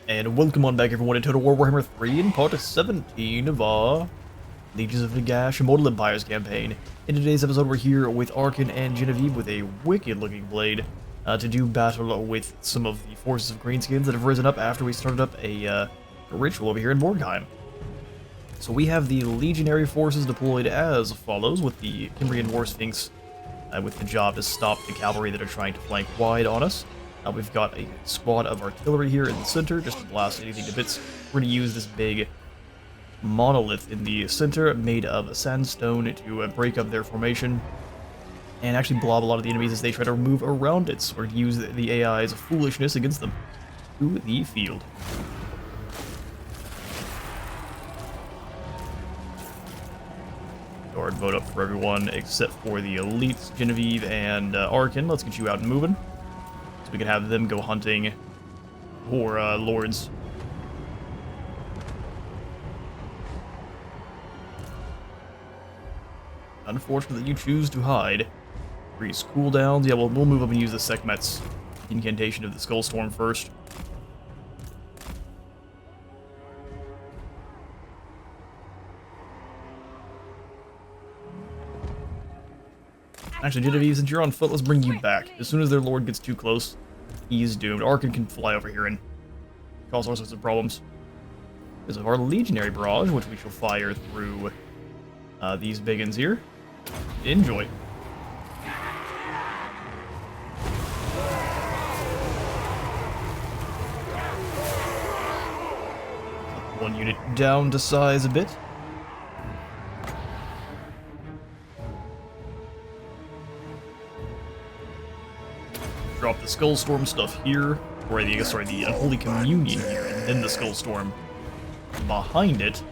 And welcome on back everyone to Total War Warhammer 3 in part 17 of our Legions of Nagash Immortal Empires campaign. In today's episode we're here with Arkan and Genevieve with a wicked looking blade to do battle with some of the forces of Greenskins that have risen up after we started up a ritual over here in Borgheim. So we have the legionary forces deployed as follows, with the Cimbrian War Sphinx with the job to stop the cavalry that are trying to flank wide on us. We've got a squad of artillery here in the center, just to blast anything to bits. We're going to use this big monolith in the center, made of sandstone, to break up their formation, and actually blob a lot of the enemies as they try to move around it. So we're going to use the AI's foolishness against them. To the field. Guard vote up for everyone except for the elites, Genevieve and Arkan. Let's get you out and moving. So we can have them go hunting for lords. Unfortunate that you choose to hide. Increase cooldowns. Yeah, we'll move up and use the Sekhmet's incantation of the Skullstorm first. Actually, Genevieve, since you're on foot, let's bring you back. As soon as their lord gets too close, he's doomed. Arkan can fly over here and cause all sorts of problems. Because of our legionary barrage, which we shall fire through these biggins here. Enjoy. One unit down to size a bit. Drop the Skullstorm stuff here, or the Unholy Communion here, and then the Skullstorm behind it.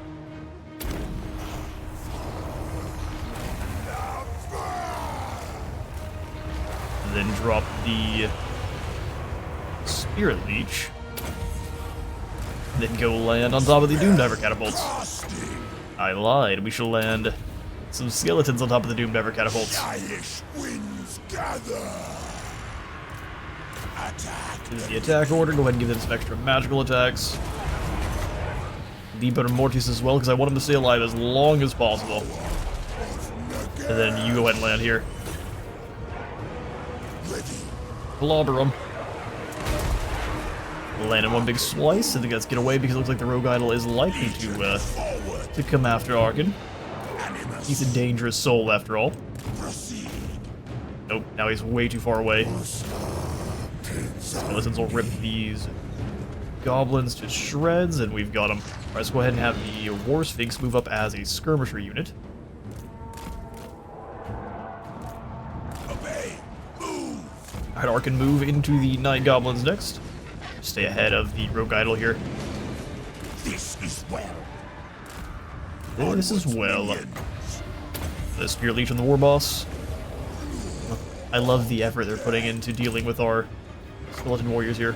And then drop the Spirit Leech. Then go land on top of the Doomdiver catapults. I lied. We shall land some skeletons on top of the Doomdiver catapults. This is the attack order. Go ahead and give them some extra magical attacks. Liber Mortis as well, because I want him to stay alive as long as possible. And then you go ahead and land here. Clobber him. Land in one big slice. I think let's get away because it looks like the Rogue Idol is likely to come after Arkan. He's a dangerous soul after all. Nope, now he's way too far away. Skeletons will rip these goblins to shreds, and we've got them. Alright, let's go ahead and have the War Sphinx move up as a skirmisher unit. Alright, Arkan move into the Night Goblins next. Stay ahead of the Rogue Idol here. This is well. This is well. The Spirit Leech on the War Boss. I love the effort they're putting into dealing with our skeleton warriors here.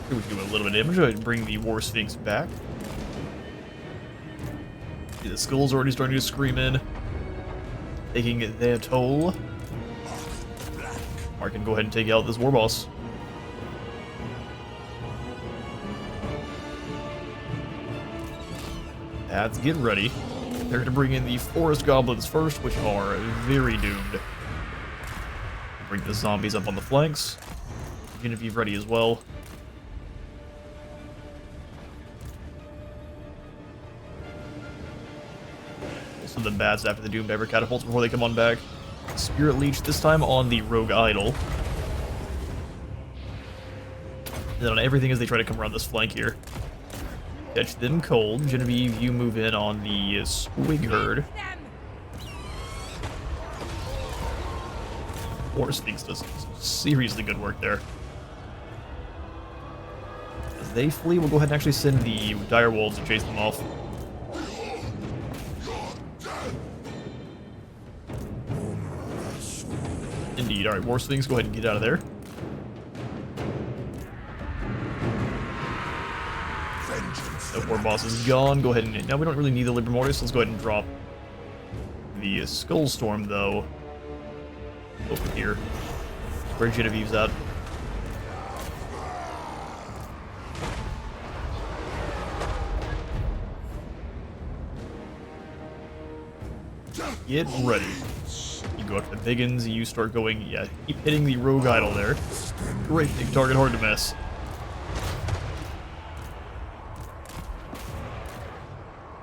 Here we do a little bit of damage. Go ahead and bring the War Sphinx back. See, the skull's already starting to scream in, taking their toll. Arkan, go ahead and take out this War Boss. Lads, get ready. They're going to bring in the Forest Goblins first, which are very doomed. Bring the zombies up on the flanks. Genevieve ready as well. Also the bats after the Doomdiver catapults before they come on back. Spirit Leech, this time on the Rogue Idol. And then on everything as they try to come around this flank here. Catch them cold. Genevieve, you move in on the Squig Herd. War Sphinx does seriously good work there. As they flee, we'll go ahead and actually send the Dire Wolves to chase them off. Indeed. Alright, War Sphinx, go ahead and get out of there. The War Boss is gone. Go ahead and... Now we don't really need the Liber Mortis. Let's go ahead and drop the Skull Storm, though, over here. Where Genevieve's at. Get ready. You go up to the Biggins, and you start going, yeah, keep hitting the Rogue Idol there. Great big target, hard to miss.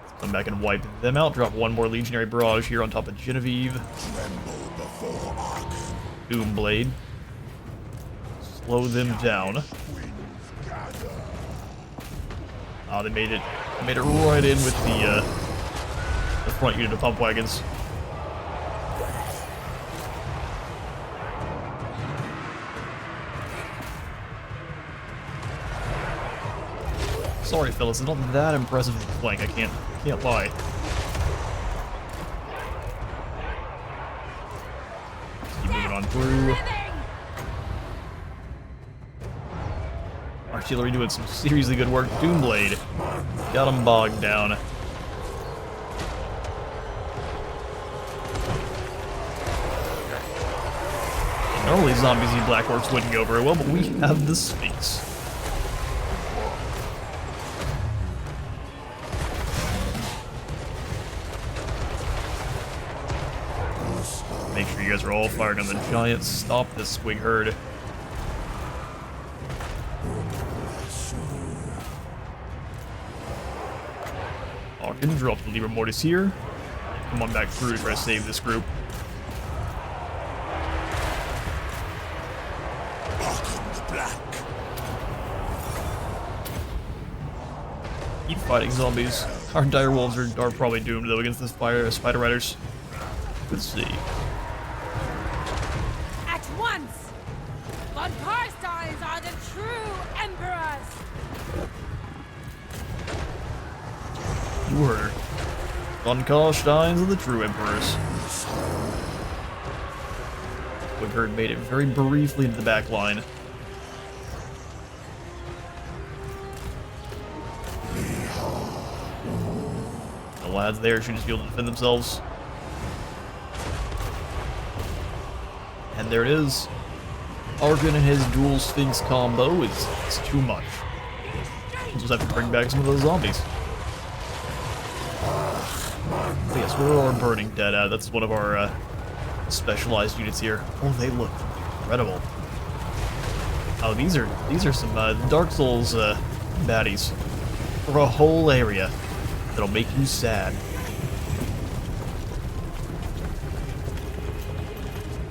Let's come back and wipe them out, drop one more Legionary Barrage here on top of Genevieve. Doomblade. Slow them down. Oh, they made it right in with the front unit of pump wagons. Sorry, fellas, it's not that impressive with the flank. I can't lie. Keep moving on through. Artillery doing some seriously good work. Doomblade got him bogged down. Normally zombies and Black Orcs wouldn't go very well, but we have the Sphinx. Make sure you guys are all firing on the giants. Stop this squig herd. Arkin, drop the Libra Mortis here. Come on back through and try to save this group. Keep fighting zombies. Our dire wolves are probably doomed though against the spider riders. Let's see. At once! Von Karsteins are the true emperors! You heard her. Von Karsteins are the true emperors. Wigard made it very briefly into the back line. The lads there should just be able to defend themselves. And there it is. Arkin and his dual Sphinx combo is too much. We'll just have to bring back some of those zombies. But yes, we're all burning dead out. That's one of our specialized units here. Oh, they look incredible. Oh, these are some Dark Souls baddies for a whole area that'll make you sad.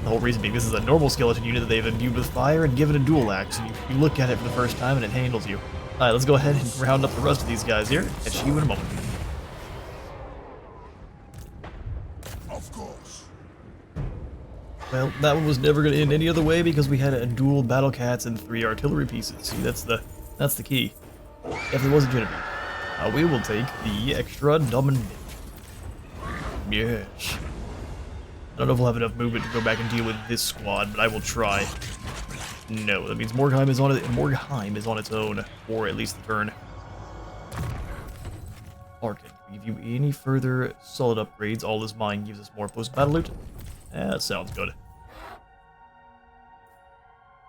The whole reason being this is a normal skeleton unit that they've imbued with fire and given a dual axe, and you look at it for the first time and it handles you. Alright, let's go ahead and round up the rest of these guys here. Catch you in a moment. Of course. Well, that one was never going to end any other way because we had a dual battle cats and 3 artillery pieces. See, that's the key. If there was a Genevieve. We will take the extra dominant. Yes. I don't know if we'll have enough movement to go back and deal with this squad, but I will try. No, that means Morgheim is on it. Morgheim is on its own, or at least the turn. Arkin, give you any further solid upgrades. All this mine gives us more post-battle loot. That sounds good.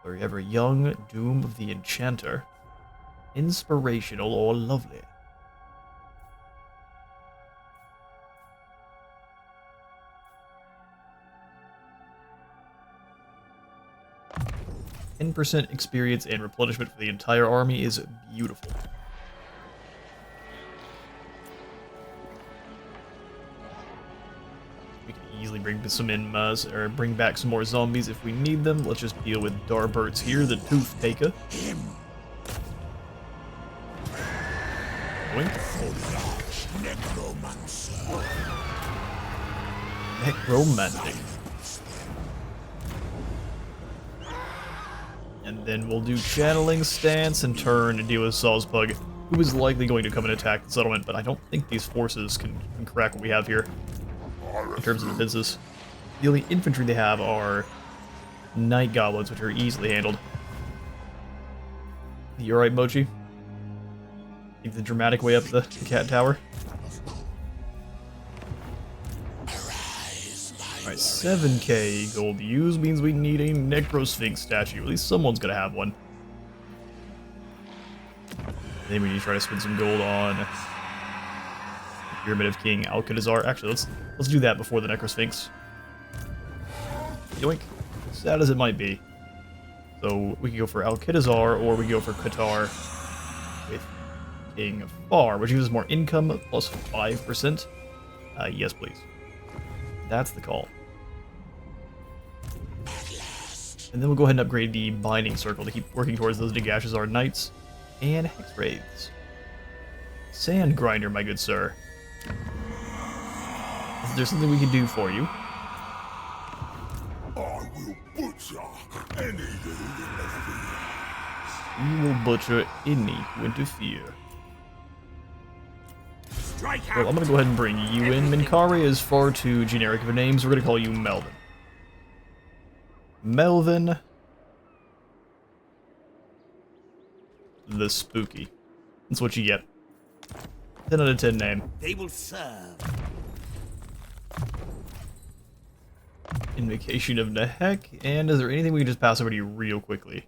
Forever young, Doom of the Enchanter. Inspirational or lovely. %, experience and replenishment for the entire army is beautiful. We can easily bring some in, or bring back some more zombies if we need them. Let's just deal with Darberts here, the Tooth Taker. Necromantic. And then we'll do Channeling Stance and turn and deal with Sawspug, who is likely going to come and attack the settlement, but I don't think these forces can crack what we have here in terms of defenses. The only infantry they have are Night Goblins, which are easily handled. You alright, Mochi? Take the dramatic way up the cat tower. Alright, 7k gold used means we need a Necrosphinx statue. At least someone's gonna have one. Then we need to try to spend some gold on the Pyramid of King Alcatazar. Actually, let's do that before the Necrosphinx. Yoink. Sad as it might be. So we can go for Alcatazar, or we can go for Qatar with King Far, which gives us more income, plus 5%. Yes, please. That's the call. And then we'll go ahead and upgrade the Binding Circle to keep working towards those Nagashazar Knights and Hex Wraiths. Sand Grinder, my good sir. Is there something we can do for you? I will butcher any We will butcher any who interfere. Well, I'm gonna go ahead and bring you in. Minkari is far too generic of a name, so we're gonna call you Melvin. Melvin the Spooky. That's what you get. 10 out of 10 name. They will serve. Invocation of Nehek. And is there anything we can just pass over to you real quickly?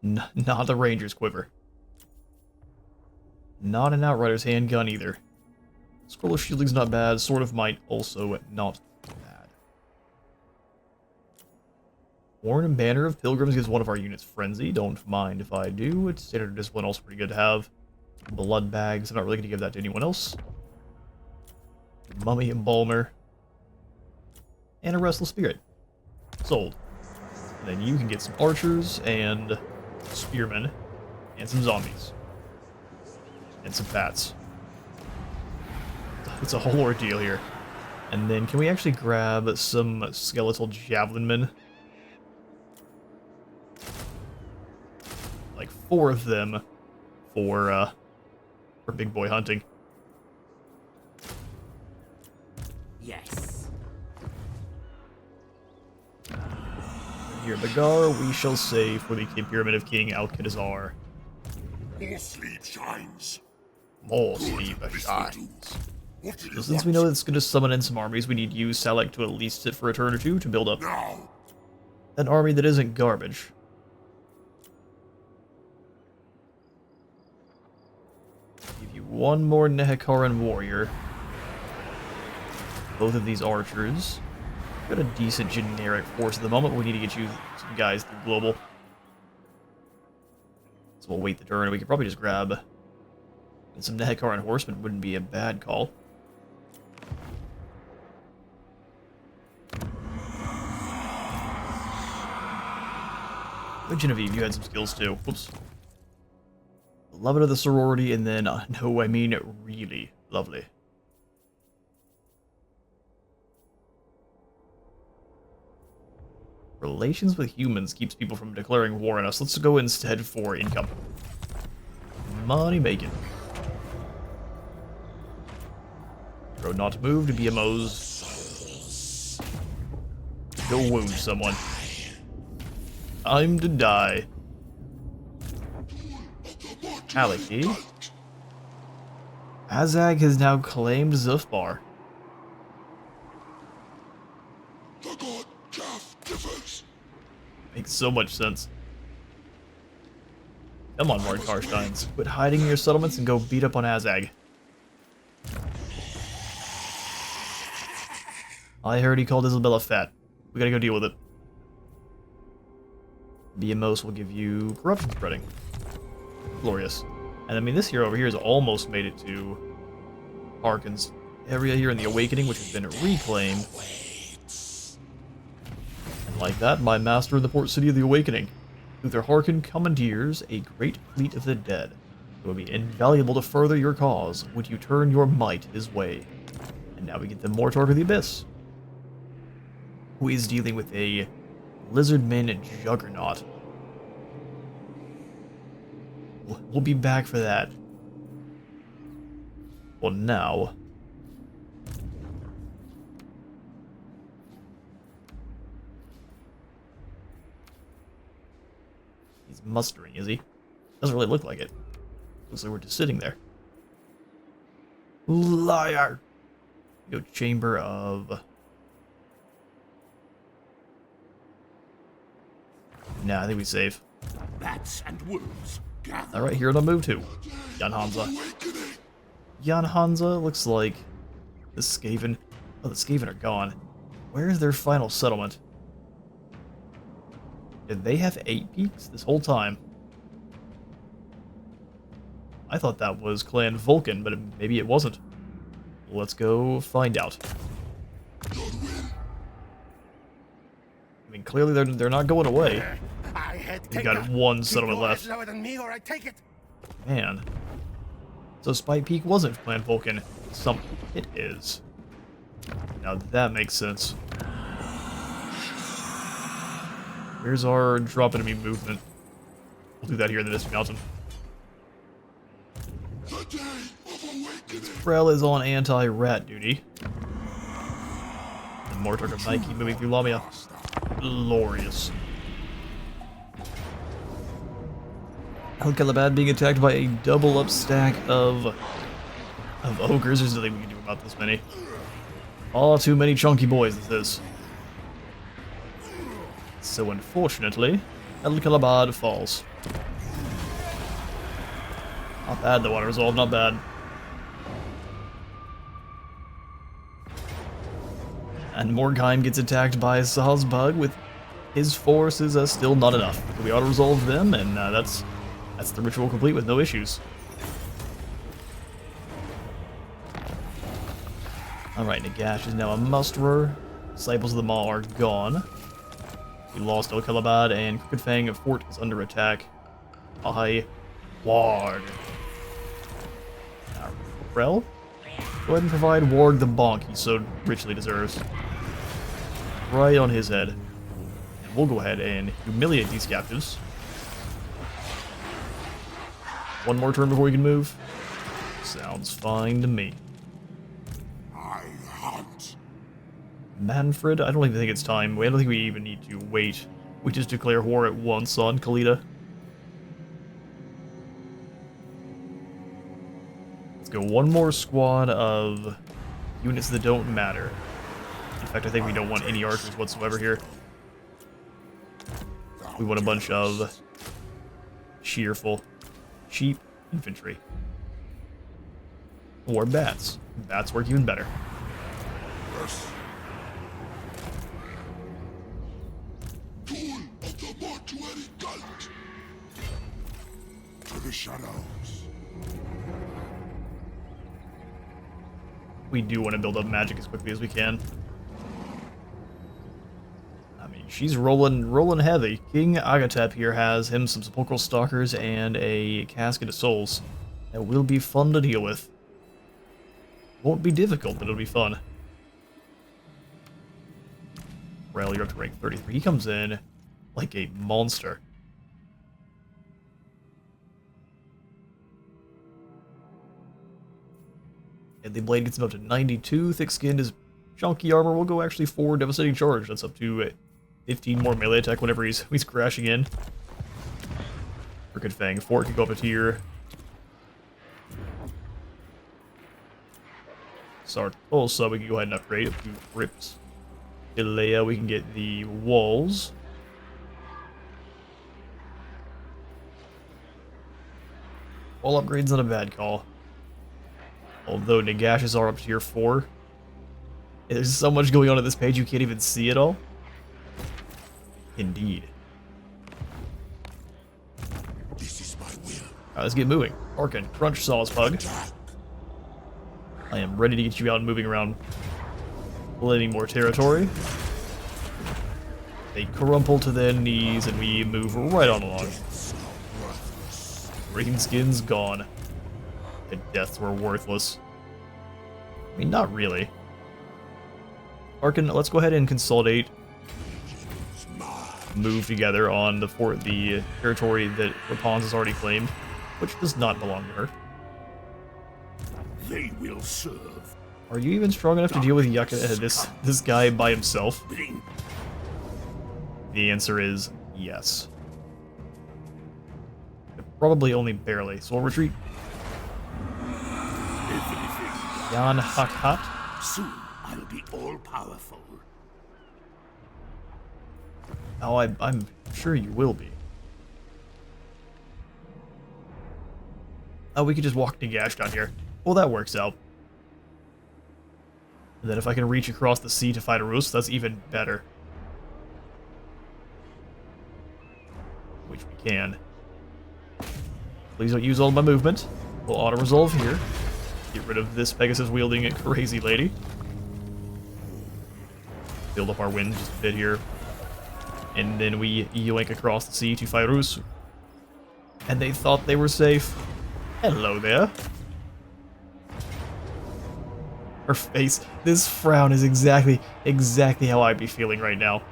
Not the Ranger's Quiver. Not an Outrider's Handgun either. Scroll of Shielding's not bad. Sword of Might also not bad. Horn and Banner of Pilgrims gives one of our units Frenzy. Don't mind if I do. It's Standard Discipline, also pretty good to have. Blood Bags. I'm not really going to give that to anyone else. Mummy Embalmer. And a Restless Spirit. Sold. And then you can get some Archers and Spearmen. And some Zombies. And some Bats. It's a whole ordeal here. And then can we actually grab some Skeletal Javelin Men? Like 4 of them for big boy hunting. Yes. Here, Bagar, we shall say for the Pyramid of King Alcatazar. More sleep shines. More sleep shines. So since we know it's going to summon in some armies, we need you, Salek, to at least sit for a turn or two to build up Now. an army that isn't garbage. Give you one more Nehekaran warrior. Both of these archers. Got a decent generic force at the moment. We need to get you some guys through global. So we'll wait the turn. We could probably just grab some Nehekaran horsemen. Wouldn't be a bad call. But Genevieve, you had some skills too. Whoops. Beloved of the sorority, and then, no, I mean really lovely. Relations with humans keeps people from declaring war on us. Let's go instead for income. Money making. Road not moved, BMOs. Go wound someone. Time to die. Aleki. Azag has now claimed Zufbar. Makes so much sense. Come on, Lord Karsteins. Quit hiding in your settlements and go beat up on Azag. I heard he called Isabella fat. We gotta go deal with it. BMOs will give you corruption spreading. Glorious. And I mean, this hero over here has almost made it to Harkin's area here in the Awakening, which has been reclaimed. And like that, my master in the port city of the Awakening, Luther Harkin commandeers a great fleet of the dead. It will be invaluable to further your cause when you turn your might his way. And now we get the Mortarch of the Abyss, who is dealing with a Lizardman Juggernaut. We'll be back for that. Well, now... he's mustering, is he? Doesn't really look like it. Looks like we're just sitting there. Liar! Go Chamber of Nah, I think we save. Bats and wolves gather. Alright, here on the move to Jan Hansa. Jan Hansa looks like the Skaven. Oh, the Skaven are gone. Where is their final settlement? Did they have 8 peaks this whole time? I thought that was Clan Vulcan, but maybe it wasn't. Let's go find out. I mean, clearly they're not going away. We got 1 settlement left. Lower than me, or I take it. Man. So Spike Peak wasn't Clan Vulcan. It is. Now that makes sense. Here's our drop enemy movement. We'll do that here in the Misty Mountain. Krell is on anti-rat duty. And more target Nike moving through Lamia. Glorious. Al-Kalabad being attacked by a double up stack of ogres. There's nothing we can do about this many. All too many chunky boys, this is. So unfortunately, Al-Kalabad falls. Not bad, the water resolve, not bad. And Morgheim gets attacked by Sazbug with his forces still not enough. So we auto-resolve them, and that's the ritual complete with no issues. Alright, Nagash is now a musterer. Disciples of the Maw are gone. We lost Al-Kalabad, and Crooked Fang Fort is under attack by Warg. Krell? Go ahead and provide Warg the bonk he so richly deserves. Right on his head. And we'll go ahead and humiliate these captives. 1 more turn before we can move. Sounds fine to me. I hunt. Manfred? I don't even think it's time. I don't think we even need to wait. We just declare war at once on Kalita. Let's go 1 more squad of units that don't matter. In fact, I think we don't want any archers whatsoever here. We want a bunch of cheerful, cheap infantry. Or bats. Bats work even better. Yes. Tool of the mortuary cult. To the shadows. We do want to build up magic as quickly as we can. I mean, she's rolling heavy. King Agatep here has him some Sepulchral Stalkers and a Casket of Souls. That will be fun to deal with. Won't be difficult, but it'll be fun. Rail, you're up to rank 33. He comes in like a monster. And the blade gets him up to 92. Thick-skinned is chunky armor. We'll go actually 4 devastating charge. That's up to 15 more melee attack whenever he's crashing in. Crooked Fang Fort can go up a tier. Also, we can go ahead and upgrade up to Rips. Ilea, we can get the walls. Wall upgrade's not a bad call. Although Nagashes are up to tier 4. There's so much going on this page you can't even see it all. Indeed. This is my will. Alright, let's get moving. Arkin, crunch sauce pug. I am ready to get you out and moving around plenty more territory. They crumple to their knees and we move right on along. Greenskins gone. The deaths were worthless. I mean, not really. Arkin, let's go ahead and consolidate. Move together on the territory that Rapunzel has already claimed, which does not belong to her. They will serve. Are you even strong enough to deal with this guy by himself? The answer is yes. Probably only barely, so we'll retreat. Jan Hakhat. Soon I'll be all powerful. Oh, I'm sure you will be. Oh, we could just walk Nagash down here. Well, that works out. And then if I can reach across the sea to fight a Rus, that's even better. Which we can. Please don't use all my movement. We'll auto-resolve here. Get rid of this Pegasus-wielding crazy lady. Build up our wind just a bit here. And then we yoink across the sea to fight Rus. And they thought they were safe. Hello there. Her face, this frown is exactly how I'd be feeling right now.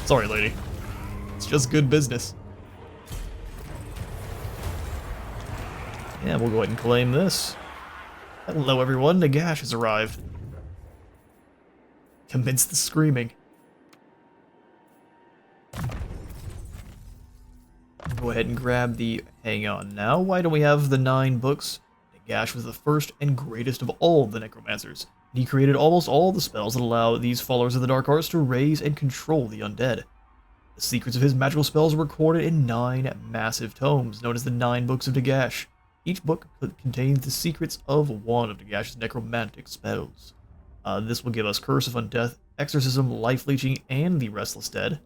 Sorry, lady. It's just good business. Yeah, we'll go ahead and claim this. Hello, everyone. Nagash has arrived. Commence the screaming. Go ahead and grab the... Hang on now. Why don't we have the 9 books? Nagash was the first and greatest of all the necromancers. He created almost all the spells that allow these followers of the dark arts to raise and control the undead. The secrets of his magical spells are recorded in 9 massive tomes, known as the 9 Books of Nagash. Each book contains the secrets of one of Nagash's necromantic spells. This will give us Curse of Undeath, Exorcism, Life Leeching, and the Restless Dead.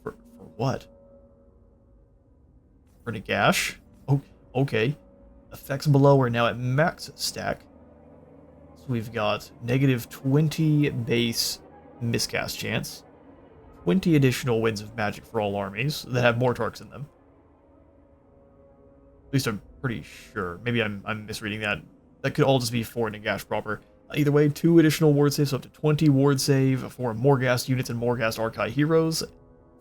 For what? For Nagash? Oh, okay. Effects below are now at max stack. So we've got negative 20 base miscast chance. 20 additional winds of magic for all armies that have Mortarks in them. At least I'm pretty sure. Maybe I'm misreading that. That could all just be for Nagash proper. Either way, 2 additional ward saves, so up to 20 ward save for Morghast units and Morghast Archai heroes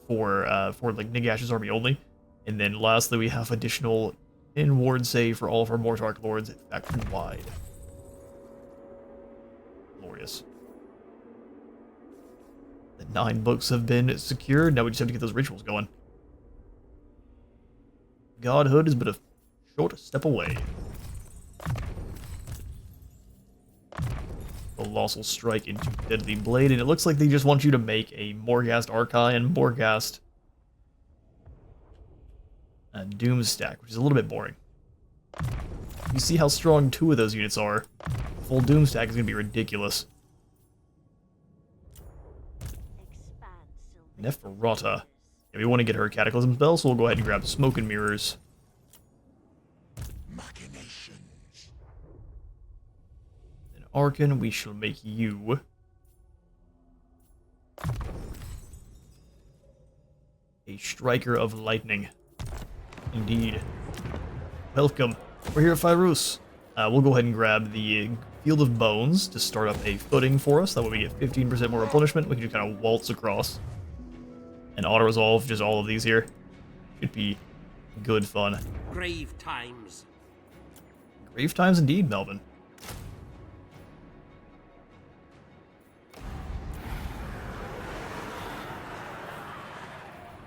for like Nagash's army only. And then lastly, we have additional in ward save for all of our Mortark lords faction-wide. Glorious. The 9 books have been secured. Now we just have to get those rituals going. Godhood is but a short step away. Colossal Strike into Deadly Blade, and it looks like they just want you to make a Morghast Archai and Morghast Doom stack, which is a little bit boring. You see how strong 2 of those units are. Full Doom stack is going to be ridiculous. Neferata. Yeah, we want to get her Cataclysm spell, so we'll go ahead and grab the Smoke and Mirrors. Machinations. Then Arkan, we shall make you a Striker of Lightning. Indeed. Welcome. We're here at Fairuz. We'll go ahead and grab the Field of Bones to start up a footing for us. That way we get 15% more replenishment. We can just kind of waltz across. And auto-resolve just all of these here. Should be good fun. Grave times. Grave times indeed, Melvin.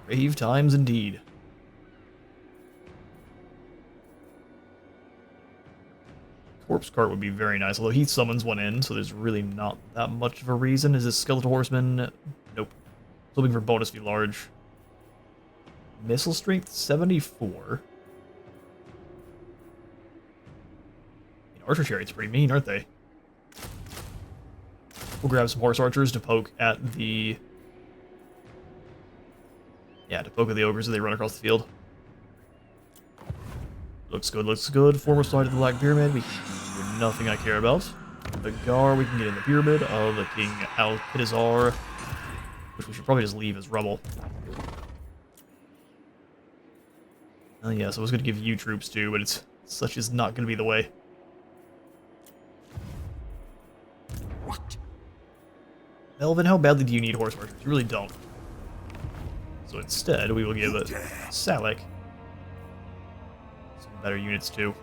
Grave times indeed. Corpse Cart would be very nice, although he summons one in, so there's really not that much of a reason. Is this Skeletal Horseman? Nope. Hoping for bonus be large. Missile Strength 74. Archer Chariots pretty mean, aren't they? We'll grab some Horse Archers to poke at the... Yeah, to poke at the ogres as they run across the field. Looks good, looks good. Former side of the Black Pyramid, we can do nothing I care about. The Gar, we can get in the Pyramid of the King Al-Qitazar, which we should probably just leave as rubble. Oh yeah, so I was going to give you troops too, but it's such is not going to be the way. What? Melvin, how badly do you need horse archers? You really don't. So instead, we will give it Salak some better units too.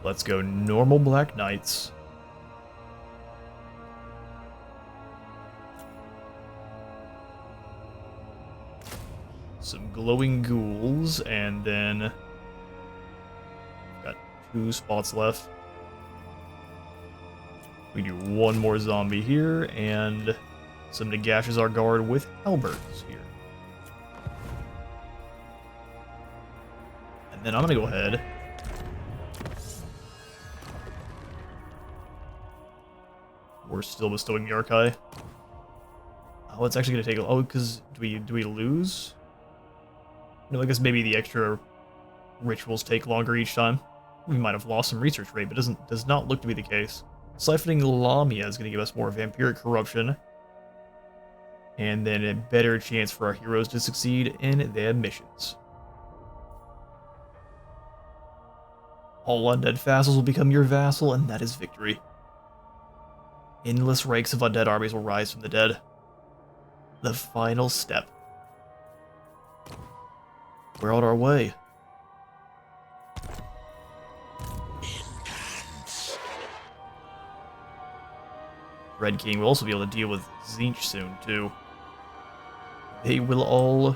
Let's go normal Black Knights. Some glowing ghouls, and then got 2 spots left. We do one more zombie here, and some Nagash as our guard with halberds here. And then I'm gonna go ahead. We're still bestowing the Archai. Oh, it's actually gonna take. Oh, because do we lose? No, I guess maybe the extra rituals take longer each time. We might have lost some research rate, but does not look to be the case. Siphoning Lamia is gonna give us more vampiric corruption, and then a better chance for our heroes to succeed in their missions. All undead vassals will become your vassal, and that is victory. Endless ranks of undead armies will rise from the dead. The final step. We're on our way. Red King will also be able to deal with Tzeentch soon, too. They will all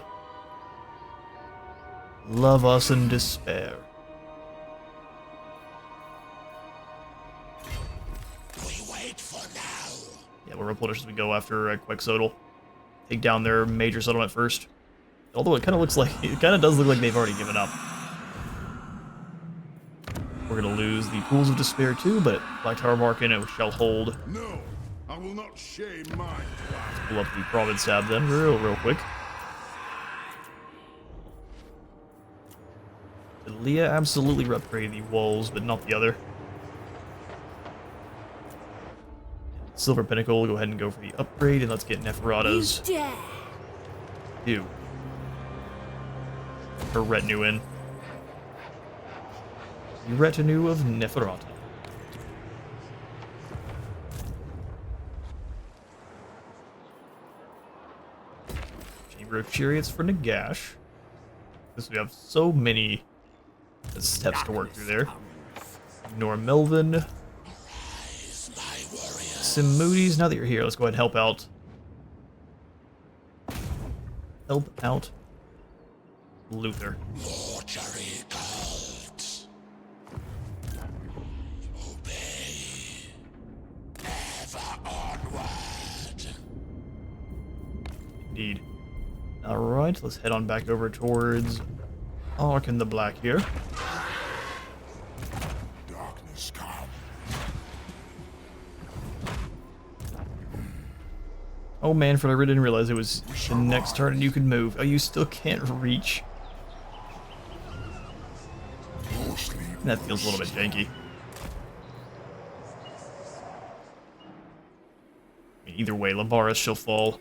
love us in despair. We wait for now. Yeah, we'll replenish as we go after Quexotal. Take down their major settlement first. Although it kind of does look like they've already given up. We're gonna lose the Pools of Despair too, but Black Tower Market shall hold. No, I will not shame my clan. Pull up the Province tab then, real quick. Leah absolutely upgraded the walls, but not the other. Silver Pinnacle, we'll go ahead and go for the upgrade, and let's get Neferata's due. Her retinue in. The retinue of Neferata. Chamber of Chariots for Nagash. Because we have so many steps to work through there. Ignore Melvin. Some Moody's. Now that you're here, let's go ahead and help out. Help out Luther. Mortuary cults. Obey. Ever onward. Indeed. Alright, let's head on back over towards Arkan the Black here. Darkness come. Oh, Manfred, I really didn't realize it was the next turn and you could move. Oh, you still can't reach. That feels a little bit janky. Either way, Lavaris shall fall.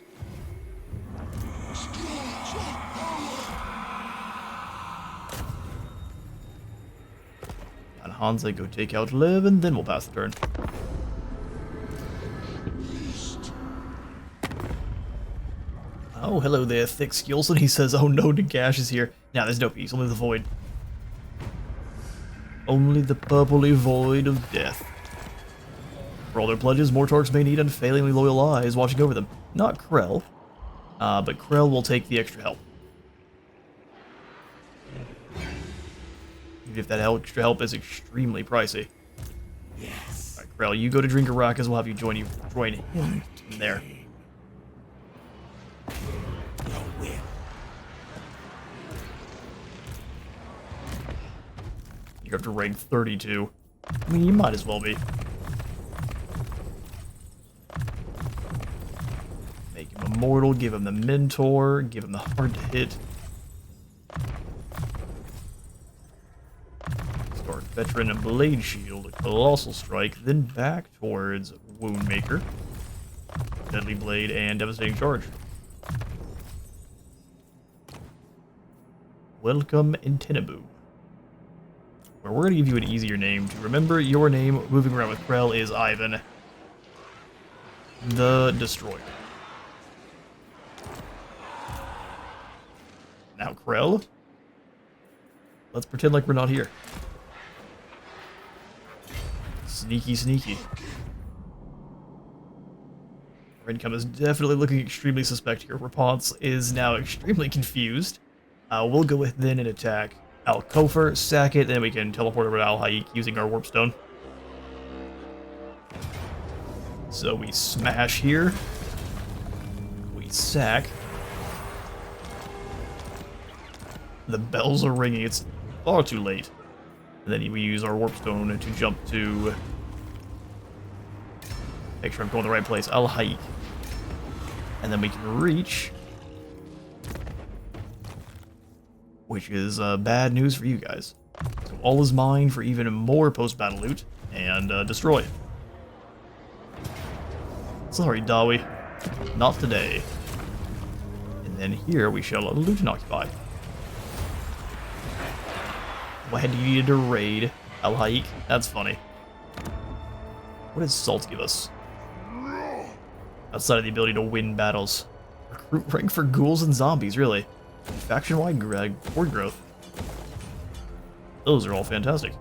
And Hansa go take out Liv, and then we'll pass the turn. Oh, hello there, Thick Skilson. He says, oh no, Nagash is here. Now there's no peace, only the void. Only the purpley void of death. For all their pledges, Mortarks may need unfailingly loyal eyes watching over them. Not Krell, but Krell will take the extra help. Even if that extra help is extremely pricey. Yes. Alright, Krell, you go to Drinkarakas, we'll have you join him in there. You're up to rank 32. I mean, you might as well be. Make him immortal, give him the mentor, give him the hard to hit. Start veteran and blade shield, colossal strike, then back towards Woundmaker, deadly blade, and devastating charge. Welcome in Tenebu. Where we're going to give you an easier name to remember. Your name, moving around with Krell, is Ivan the Destroyer. Now, Krell, let's pretend like we're not here. Sneaky, sneaky. Redcom is definitely looking extremely suspect here. Rapunzel is now extremely confused. We'll go with then and attack Al-Kofer, sack it, then we can teleport over to Al-Haik using our Warp Stone. So we smash here. We sack. The bells are ringing. It's far too late. And then we use our warp stone to jump to... Make sure I'm going the right place. I'll hike. And then we can reach... Which is bad news for you guys. So all is mine for even more post-battle loot. And destroy. Sorry, Dawi. Not today. And then here we shall loot and occupy. Why do you need to raid Al Haik? That's funny. What does salt give us? Outside of the ability to win battles. Recruit rank for ghouls and zombies, really. Faction-wide horde growth. Those are all fantastic.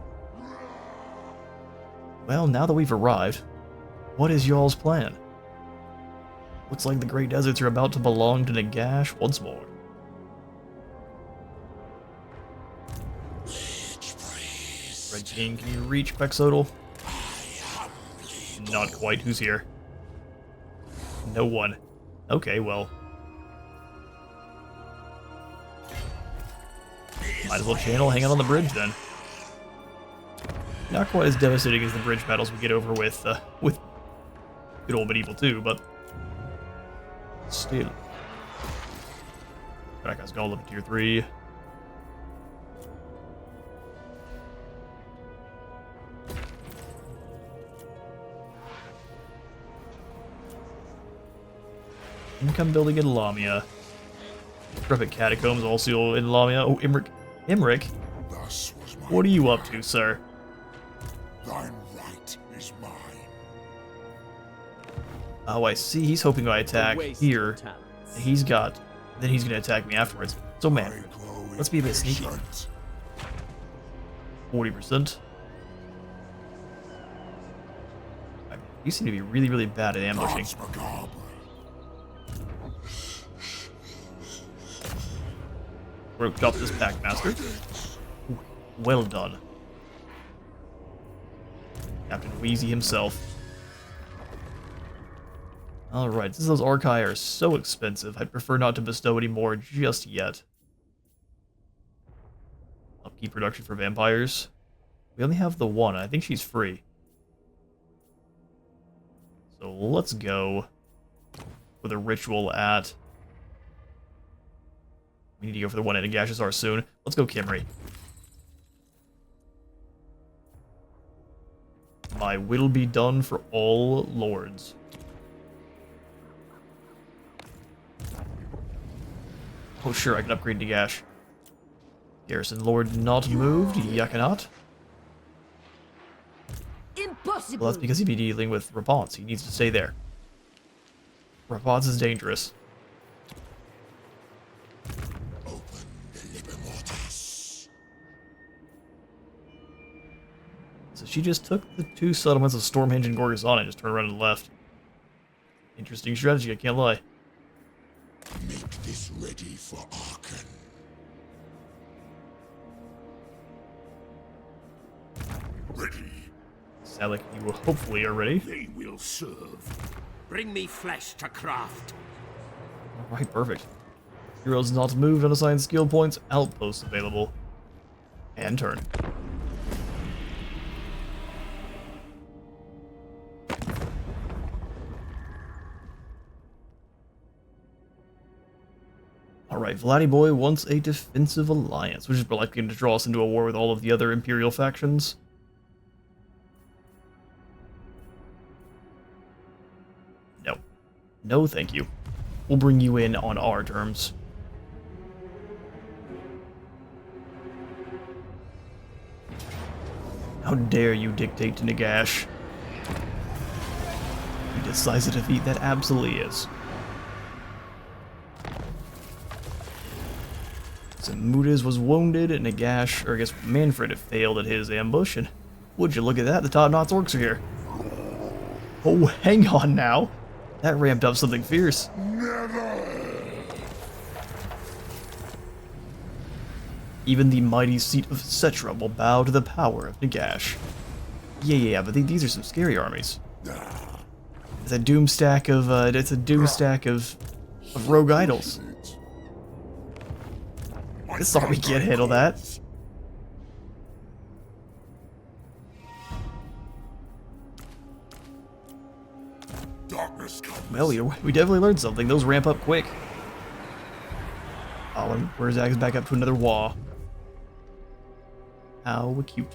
Well, now that we've arrived, what is y'all's plan? Looks like the Great Deserts are about to belong to Nagash once more. Red King, can you reach Quexodal? Not quite. Who's here? No one. Okay, well. Might as well channel hang out on the bridge then. Not quite as devastating as the bridge battles we get over with good old Medieval 2, but still. That guy's got up to tier 3. Income building in Lamia. Private Catacombs also in Lamia. Oh, Imric. Thus was my What are you up to, sir? Thine right is mine. Oh, I see. He's hoping I attack here. He's got... Then he's going to attack me afterwards. So, man, I glow in let's be a bit sneaky. patience. 40%. You seem to be really, really bad at ambushing. Gods macabre. Broke up this Packmaster. Well done. Captain Wheezy himself. Alright, since those Archai are so expensive, I'd prefer not to bestow any more just yet. Upkeep production for vampires. We only have the one, I think she's free. So let's go with a ritual at... We need to go for the one at Agashazar soon. Let's go Kimri. My will be done for all lords. Oh sure, I can upgrade Nagash. Garrison Lord not moved, I cannot. Impossible. Well, that's because he'd be dealing with Rapance. He needs to stay there. Rapance is dangerous. So she just took the 2 settlements of Stormhenge and Gorgazon and just turned around and left. Interesting strategy, I can't lie. Make this ready for Arkan. Ready. Sound like you hopefully are ready. They will serve. Bring me flesh to craft. Alright, perfect. Heroes not moved, unassigned skill points, outposts available. And turn. Alright, Vladiboy wants a defensive alliance, which is likely to draw us into a war with all of the other Imperial factions. No. No, thank you. We'll bring you in on our terms. How dare you dictate to Nagash? He decides to defeat, that absolutely is. So Mudas was wounded, and Nagash, or I guess Manfred, failed at his ambush, and would you look at that, the Top Knots orcs are here. Oh, hang on now. That ramped up something fierce. Even the mighty seat of Cetra will bow to the power of Nagash. Yeah, but these are some scary armies. It's a doom stack of rogue idols. This army can't handle that. Darkness comes. Well, we definitely learned something. Those ramp up quick. Oh, and Wurzag is back up to another wall. How cute.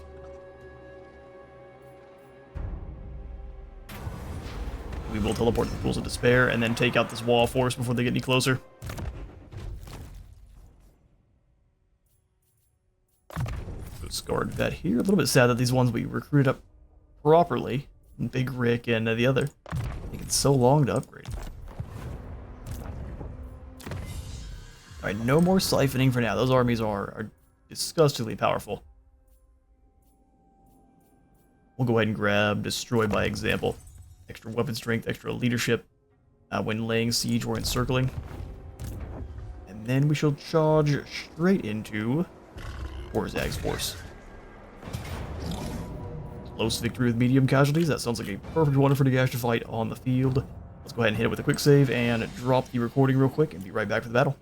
We will teleport to the Pools of Despair and then take out this wall force before they get any closer. Scarred vet here. A little bit sad that these ones we recruited up properly. Big Rick and the other. Taking so long to upgrade. Alright, no more siphoning for now. Those armies are disgustingly powerful. We'll go ahead and grab Destroy by example. Extra weapon strength, extra leadership when laying siege or encircling. And then we shall charge straight into Wurzag's force. Close victory with medium casualties. That sounds like a perfect one for Nagash to fight on the field. Let's go ahead and hit it with a quick save and drop the recording real quick and be right back for the battle.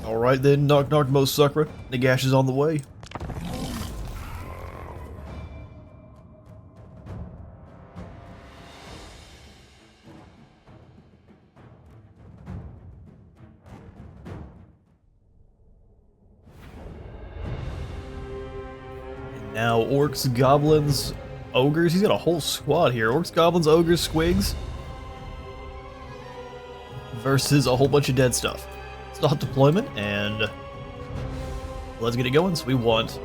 Alright then, knock knock most sucker. Nagash is on the way. And now orcs, goblins, ogres. He's got a whole squad here. Orcs, goblins, ogres, squigs. Versus a whole bunch of dead stuff. Stop deployment and let's get it going. So we want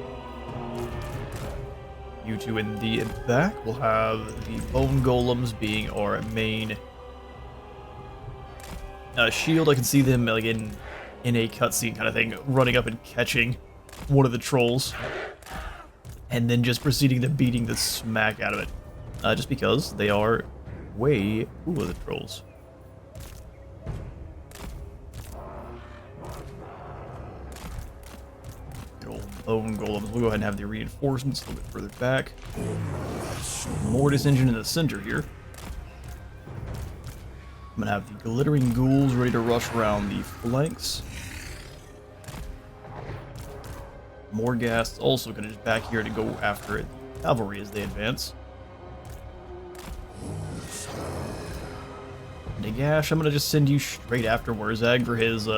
you two in the back. We'll have the bone golems being our main shield. I can see them like in a cutscene kind of thing, running up and catching one of the trolls, and then just proceeding to beating the smack out of it. Just because they are way cooler than trolls. Bone golems. We'll go ahead and have the reinforcements a little bit further back. Mortis engine in the center here. I'm gonna have the glittering ghouls ready to rush around the flanks. Morghast also gonna just back here to go after it. Cavalry as they advance. Nagash, I'm gonna just send you straight after Wurzag for his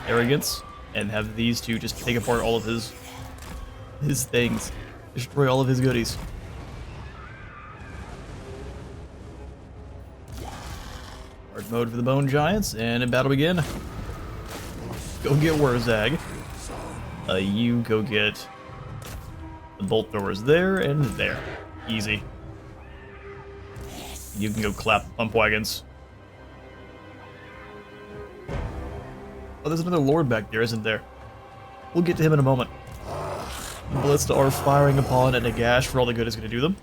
arrogance, and have these two just take apart all of his things, destroy all of his goodies. Hard mode for the Bone Giants, and a battle begin. Go get Wurzag. You go get the Bolt Throwers there and there. Easy. You can go clap pump wagons. Oh, there's another Lord back there, isn't there? We'll get to him in a moment. Ballista are firing upon Nagash for all the good it's going to do them.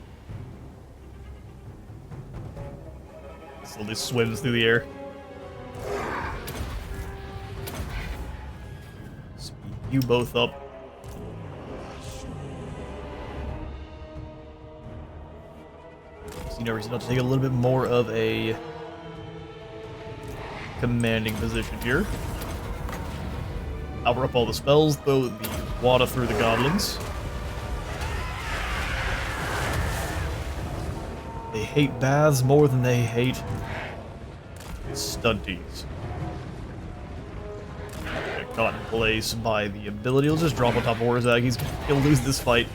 Slowly swims through the air. Speed you both up. See no reason not to take a little bit more of a commanding position here. Power up all the spells, throw the water through the goblins. They hate baths more than they hate stunties. Get caught in place by the ability. He'll just drop on top of Wurzag. He'll lose this fight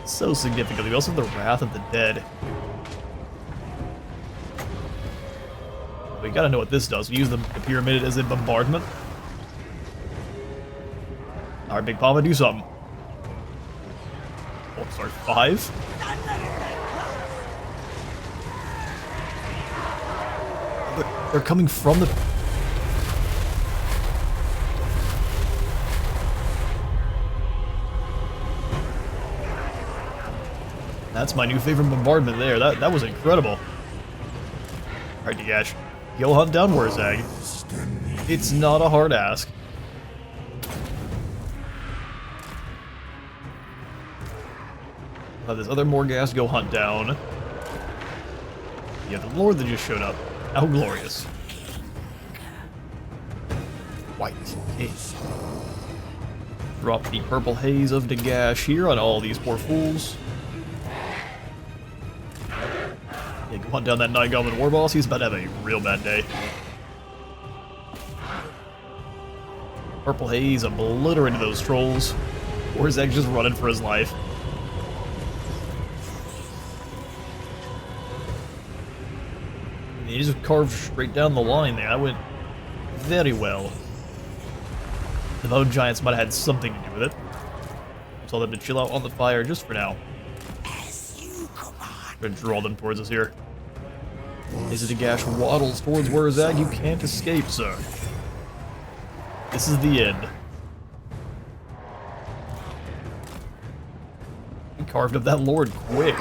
so significantly. We also have the Wrath of the Dead. We gotta know what this does. We use the pyramid as a bombardment. Alright, Big Papa, do something. Oh, sorry, 5? They're coming from the... That's my new favorite bombardment there. That was incredible. Alright, Nagash. Go hunt down Wurzag. It's not a hard ask. Have this other Morghast go hunt down. You have the Lord that just showed up. How glorious. White king. Drop the purple haze of Nagash here on all these poor fools. Yeah, go on down that 9 Goblin War Boss. He's about to have a real bad day. Purple haze obliterated those trolls. Or is Egg just running for his life? He just carved straight down the line there. That went very well. The Bone Giants might have had something to do with it. Tell them to chill out on the fire just for now. Gonna draw them towards us here. As Nagash waddles towards Wurzag, you can't escape, sir. This is the end. He carved up that lord quick.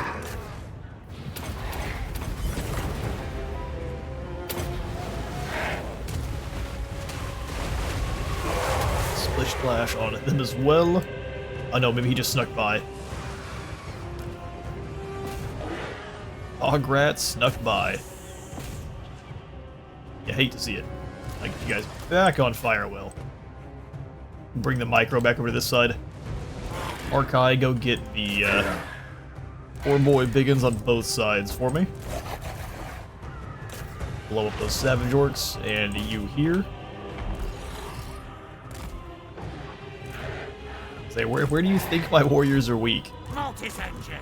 Splish Splash on them as well. Oh no, maybe he just snuck by. Ograt snuck by. You hate to see it. Like, you guys back on fire, Will. Bring the micro back over to this side. Arkai, go get the poor boy Biggins on both sides for me. Blow up those Savage Orcs, and you here. Say, where do you think my warriors are weak? Multi-engine.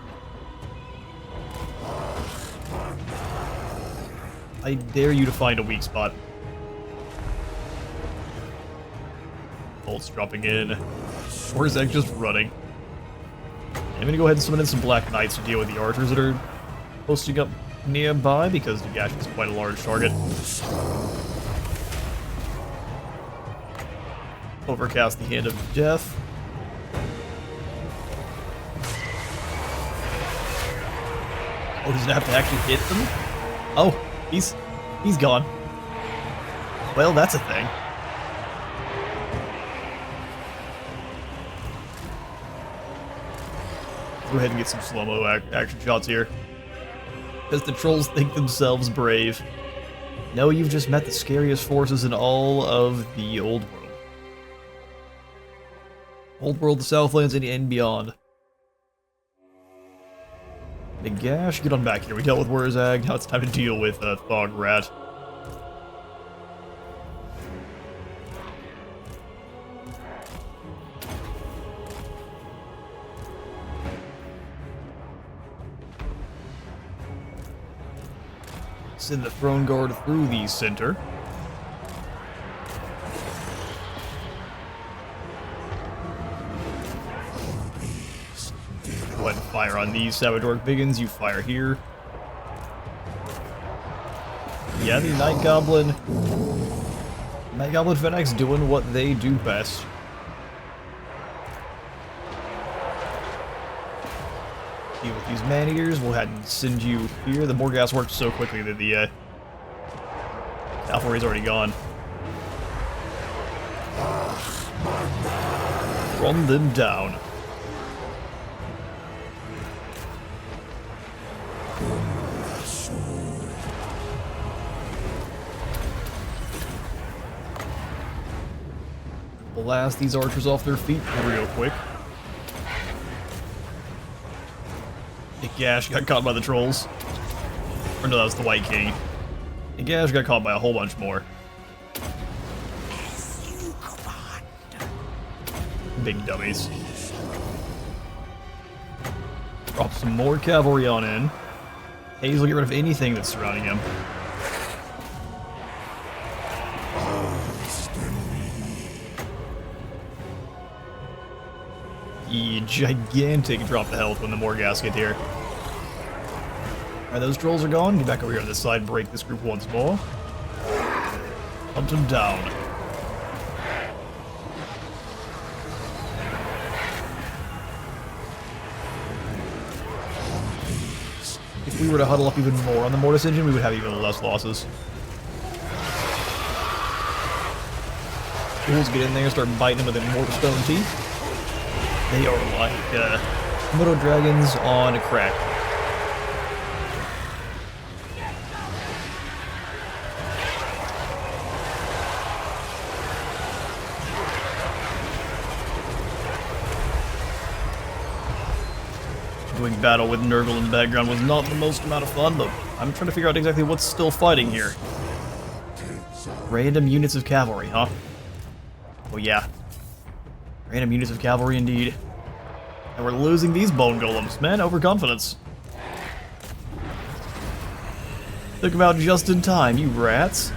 I dare you to find a weak spot. Bolts dropping in. Where's Egg just running? I'm gonna go ahead and summon in some Black Knights to deal with the archers that are posting up nearby because Nagash is quite a large target. Overcast the Hand of Death. Oh, does it have to actually hit them? Oh, he's gone. Well, that's a thing. Go ahead and get some slow-mo action shots here. Because the trolls think themselves brave. No, you've just met the scariest forces in all of the Old World. Old World, the Southlands, and beyond. Nagash, get on back here. We dealt with Wurzag, now it's time to deal with Thog Rat. Send the Throne Guard through the center. Go ahead and fire on these Savage Orc Biggins. You fire here. Yeah, the Night Goblin Fennecs doing what they do best. Deal with these man-eaters. We'll head and send you here. The Morghast worked so quickly that the cavalry's already gone. Run them down. Blast these archers off their feet real quick. Nagash got caught by the trolls. Or no, that was the White King. Nagash got caught by a whole bunch more. Big dummies. Drop some more cavalry on in. Hayes will get rid of anything that's surrounding him. Gigantic drop the health when the Morghast get here. Alright, those trolls are gone. Get back over here on this side, break this group once more. Hunt them down. If we were to huddle up even more on the Mortis engine, we would have even less losses. Fools get in there and start biting them with their mortar stone teeth. They are like Komodo dragons on crack. echoing battle with Nurgle in the background was not the most amount of fun, but I'm trying to figure out exactly what's still fighting here. Random units of cavalry, huh? Oh yeah. Random units of cavalry indeed. And we're losing these bone golems. Man, overconfidence. Took them out just in time, you rats.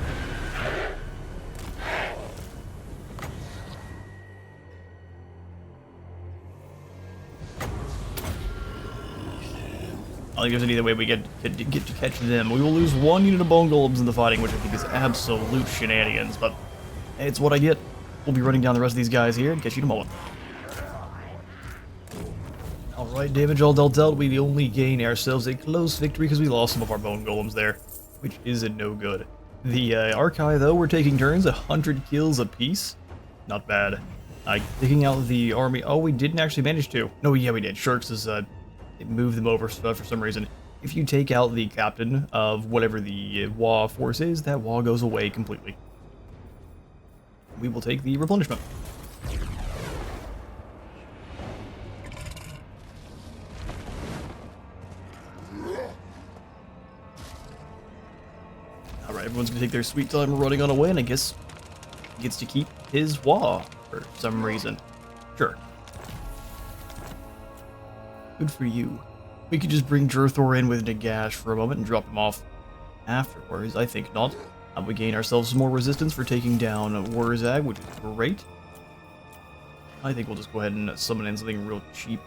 I don't think there's any other way we get to catch them. We will lose one unit of bone golems in the fighting, which I think is absolute shenanigans, but hey, it's what I get. We'll be running down the rest of these guys here and catch you in a moment. Alright, damage all dealt out. We only gain ourselves a close victory because we lost some of our bone golems there, which isn't no good. The Archai, though, we're taking turns, 100 kills apiece. Not bad. Taking out the army. Oh, we didn't actually manage to. No, yeah, we did. Shirks is move them over for some reason. If you take out the captain of whatever the WA force is, that WA goes away completely. We will take the replenishment. Alright, everyone's gonna take their sweet time running on away, and I guess he gets to keep his WA for some reason. Sure. Good for you. We could just bring Jurthor in with Nagash for a moment and drop him off afterwards. I think not. We gain ourselves some more resistance for taking down Wurzag, which is great. I think we'll just go ahead and summon in something real cheap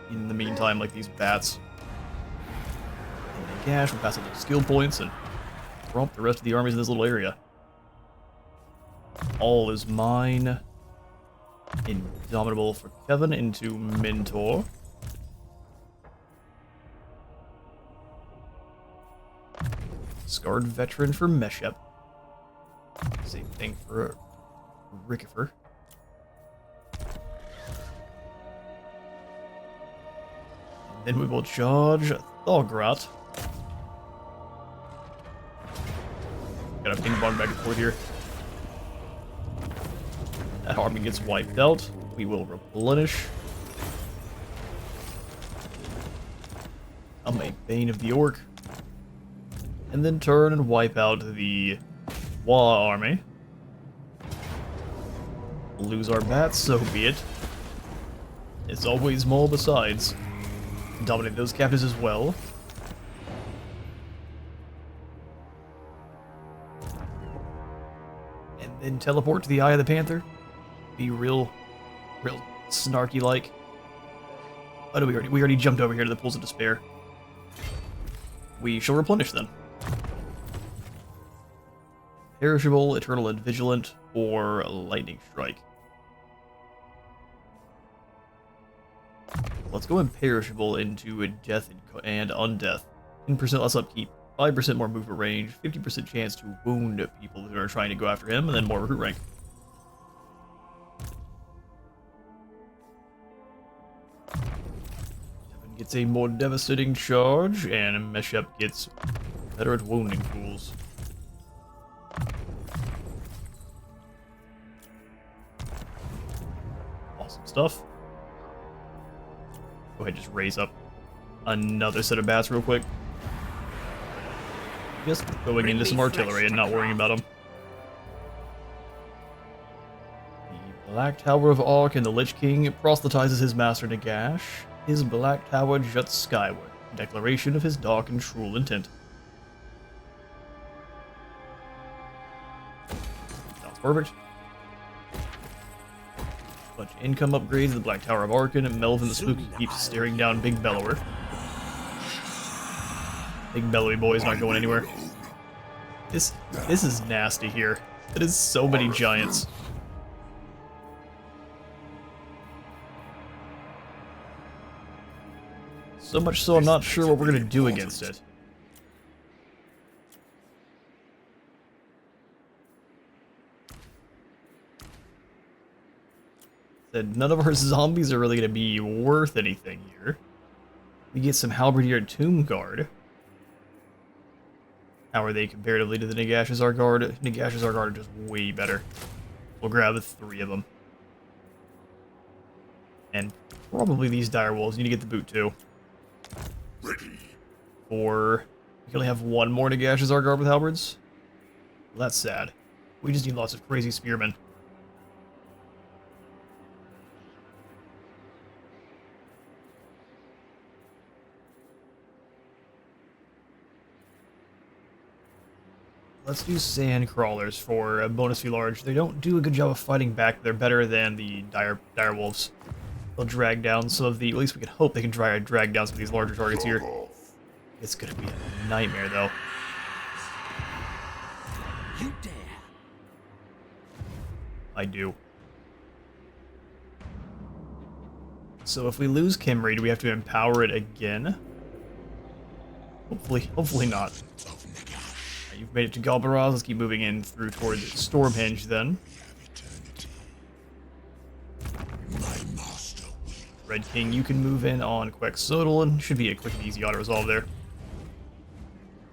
in the meantime, like these bats. And Nagash will pass up those skill points and romp the rest of the armies in this little area. All is mine. Indomitable for Kevin into Mentor. Scarred Veteran for Meshep. Same thing for Rickifer. And then we will charge Thograt. Got a ping pong back and forth here. That army gets wiped out. We will replenish. I'm a Bane of the Orc. And then turn and wipe out the WA army. Lose our bats, so be it. It's always more besides. Dominate those captives as well. And then teleport to the Eye of the Panther. Be real snarky like. Oh no, we already jumped over here to the Pools of Despair. We shall replenish then. Perishable, Eternal and Vigilant, or Lightning Strike. Let's go Imperishable into Death and Undeath. 10% less upkeep, 5% more movement range, 50% chance to wound people who are trying to go after him, and then more recruit rank. Devin gets a more devastating charge, and Meshep gets better at wounding fools. Awesome stuff. Go ahead and just raise up another set of bats real quick. Just going into some artillery and not worrying about them. The Black Tower of Ark and the Lich King proselytizes his master Nagash. His Black Tower juts skyward, a declaration of his dark and cruel intent. Sounds perfect. Bunch of income upgrades to the Black Tower of Arkan, and Melvin the Spooky keeps staring down Big Bellower. Big Bellowy boy's not going anywhere. This is nasty here. It is so many giants. So much so I'm not sure what we're gonna do against it. That none of our zombies are really going to be worth anything here. We get some Halberdier Tomb Guard. How are they comparatively to the Nagash's Guard? Nagash's Guard are just way better. We'll grab 3 of them. And probably these dire wolves need to get the boot too. Ready. Or we can only have one more Nagash as our guard with halberds. Well, that's sad. We just need lots of crazy spearmen. Let's do sand crawlers for a bonus fee large. They don't do a good job of fighting back. They're better than the dire wolves. They'll drag down some of the. At least we can hope they can drag down some of these larger targets here. It's gonna be a nightmare though. You dare? I do. So if we lose Kimry, do we have to empower it again? Hopefully not. Right, you've made it to Galbaraz. Let's keep moving in through toward Stormhenge then. Red King, you can move in on Quetzalcoatl, and should be a quick and easy auto-resolve there.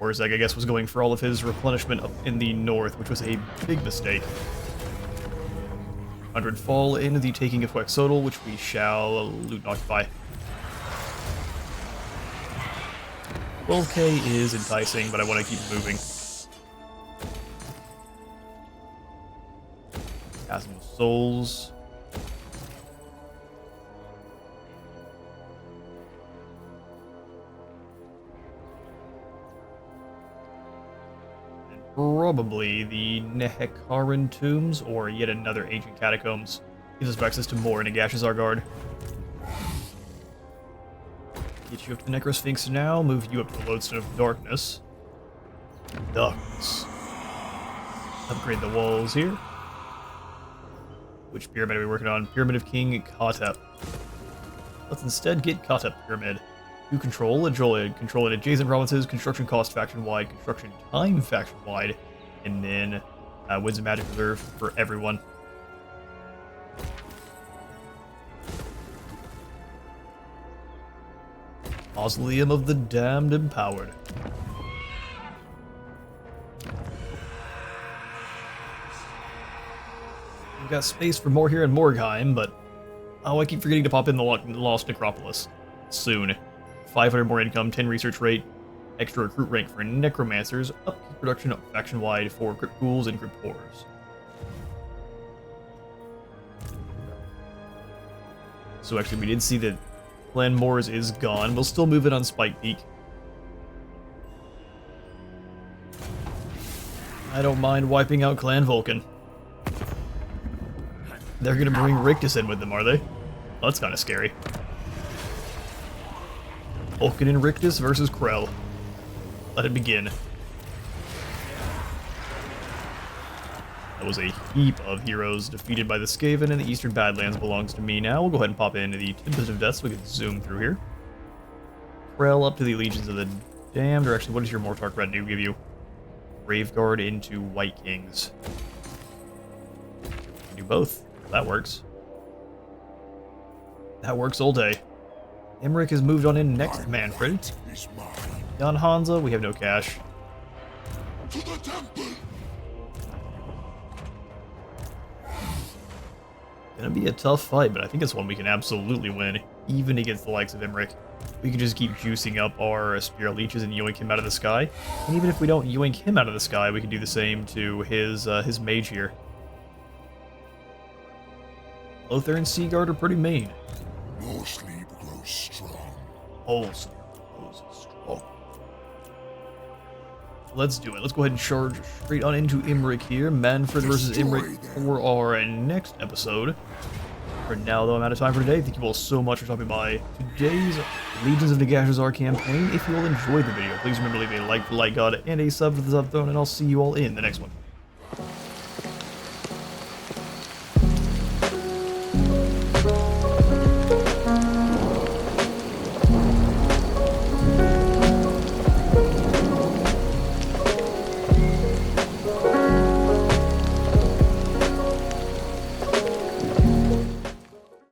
Warzeg, I guess, was going for all of his replenishment up in the north, which was a big mistake. 100 fall into the taking of Quetzalcoatl, which we shall loot and occupy. 12k is enticing, but I want to keep moving. Chasm of Souls. Probably the Nehekaran tombs, or yet another ancient catacombs. Gives us access to more Nagash as our guard. Get you up to the Necrosphinx now, move you up to the Lodestone of Darkness. Darkness. Upgrade the walls here. Which pyramid are we working on? Pyramid of King Khatep. Let's instead get Khatep Pyramid. You control an adjacent provinces, construction cost faction-wide, construction time faction-wide, and then Winds of Magic Reserve for everyone. Mausoleum of the Damned Empowered. We've got space for more here in Morgheim, but I keep forgetting to pop in the Lost Necropolis soon. 500 more income, 10 research rate, extra recruit rank for necromancers, upkeep production faction-wide for crypt ghouls and crypt horrors. So actually, we did see that Clan Moors is gone. We'll still move it on Spike Peak. I don't mind wiping out Clan Vulcan. They're gonna bring Rictus in with them, are they? Well, that's kind of scary. Vulcan and Rictus versus Krell. Let it begin. That was a heap of heroes defeated by the Skaven, and the Eastern Badlands belongs to me now. We'll go ahead and pop into the Tempest of Death so we can zoom through here. Krell up to the Legions of the Damned, or actually, what does your Mortark retinue give you? Graveguard into White Kings. You can do both. That works. That works all day. Emmerich has moved on in next to Manfred. Jan Hansa, we have no cash. To the temple. Gonna be a tough fight, but I think it's one we can absolutely win, even against the likes of Emmerich. We can just keep juicing up our Spear Leeches and yoink him out of the sky. And even if we don't yoink him out of the sky, we can do the same to his mage here. Lothar and Seaguard are pretty mean. No sleep grows strong. Wholesome grows strong. Let's do it. Let's go ahead and charge straight on into Imric here. Manfred versus Imric for our next episode. For now, though, I'm out of time for today. Thank you all so much for stopping by today's Legions of Nagash campaign. If you all enjoyed the video, please remember to leave a like for Light God and a sub for the Sub Throne, and I'll see you all in the next one.